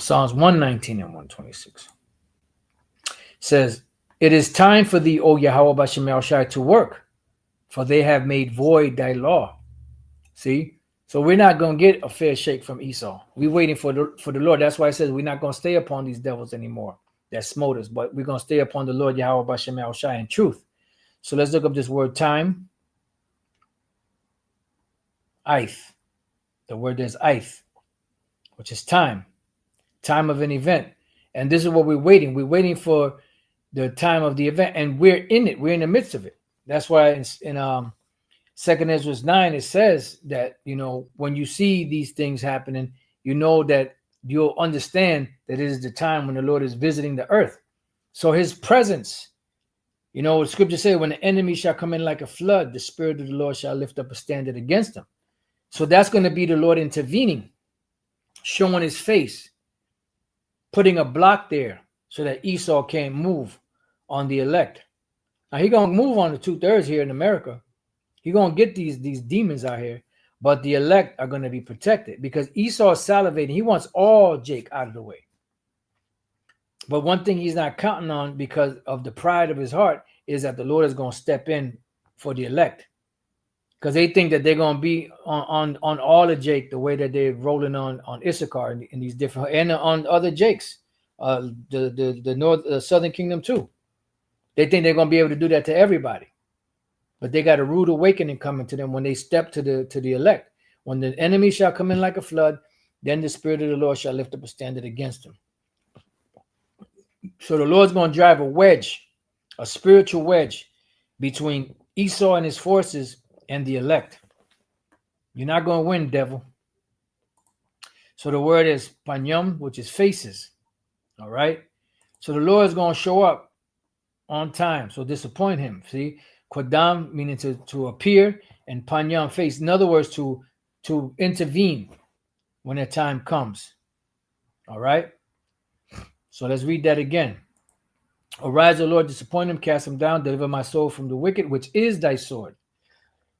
Psalms 119 and 126 says, "It is time for thee, O Yahweh Bashem El Shai, to work, for they have made void thy law." See? So we're not going to get a fair shake from Esau. We're waiting for the Lord. That's why it says we're not going to stay upon these devils anymore that smote us, but we're going to stay upon the Lord Yahweh Bashem El Shai in truth. So let's look up this word time. Ith. The word is ith, which is time of an event. And this is what we're waiting. We're waiting for the time of the event, and we're in it. We're in the midst of it. That's why in 2 Ezra 9, it says that, when you see these things happening, that you'll understand that it is the time when the Lord is visiting the earth. So his presence, the scripture says, when the enemy shall come in like a flood, the Spirit of the Lord shall lift up a standard against them. So that's going to be the Lord intervening, showing his face, putting a block there so that Esau can't move on the elect. Now he's going to move on the 2/3 here in America. He's going to get these demons out here, but the elect are going to be protected because Esau is salivating. He wants all Jake out of the way. But one thing he's not counting on because of the pride of his heart is that the Lord is going to step in for the elect, because they think that they're going to be on all of Jake the way that they're rolling on Issachar in these different, and on other Jakes, the southern kingdom too. They think they're going to be able to do that to everybody. But they got a rude awakening coming to them when they step to the elect. When the enemy shall come in like a flood, then the Spirit of the Lord shall lift up a standard against them. So the Lord's going to drive a wedge, a spiritual wedge, between Esau and his forces and the elect. You're not going to win, devil. So the word is panyam, which is faces. All right. So the Lord is going to show up on time. So disappoint him. See? Kodam meaning to appear, and panyam, face. In other words, to intervene when the time comes. All right. So let's read that again. Arise, O Lord, disappoint him, cast him down, deliver my soul from the wicked, which is thy sword,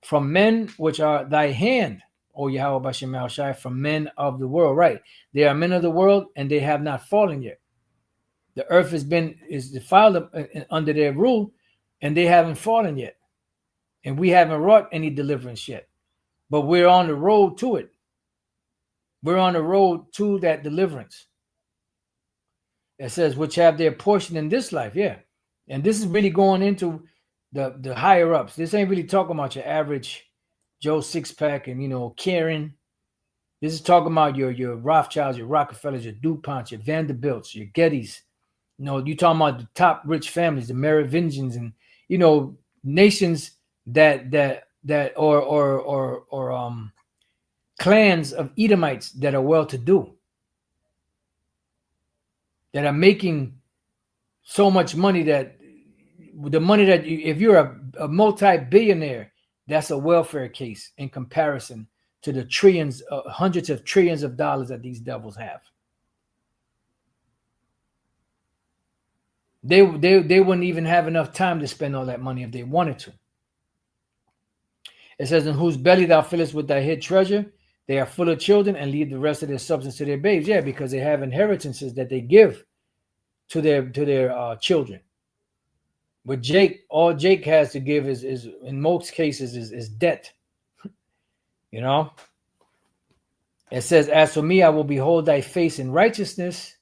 from men which are thy hand, O Yahweh Bashem El Shai, from men of the world. Right. They are men of the world, and they have not fallen yet. The earth is defiled under their rule, and they haven't fallen yet. And we haven't wrought any deliverance yet. But we're on the road to it. We're on the road to that deliverance. It says, which have their portion in this life. Yeah. And this is really going into the higher ups. This ain't really talking about your average Joe Six-Pack and, Karen. This is talking about your Rothschilds, your Rockefellers, your DuPonts, your Vanderbilts, your Gettys. You're talking about the top rich families, the Merovingians, and, nations that clans of Edomites that are well-to-do, that are making so much money that the money that if you're a multi-billionaire, that's a welfare case in comparison to the trillions, hundreds of trillions of dollars that these devils have. They wouldn't even have enough time to spend all that money if they wanted to. It says, in whose belly thou fillest with thy hid treasure, they are full of children and leave the rest of their substance to their babes. Yeah, because they have inheritances that they give to their children. But all Jake has to give is in most cases is debt. It says, as for me, I will behold thy face in righteousness.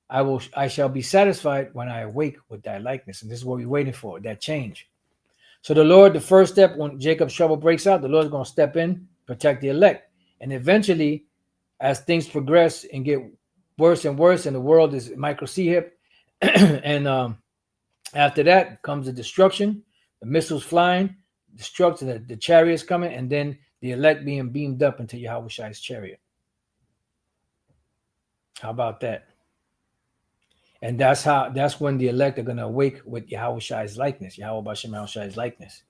I shall be satisfied when I awake with thy likeness. And this is what we're waiting for, that change. So the Lord, the first step, when Jacob's trouble breaks out, the Lord's going to step in, protect the elect. And eventually, as things progress and get worse and worse, and the world is micro C-hip, and after that comes the destruction, the missiles flying, destruction, the chariots coming, and then the elect being beamed up into Yahweh Shai's chariot. How about that? And that's when the elect are going to awake with Yahweh Shai's likeness, Yahweh Bashem El Shai's likeness.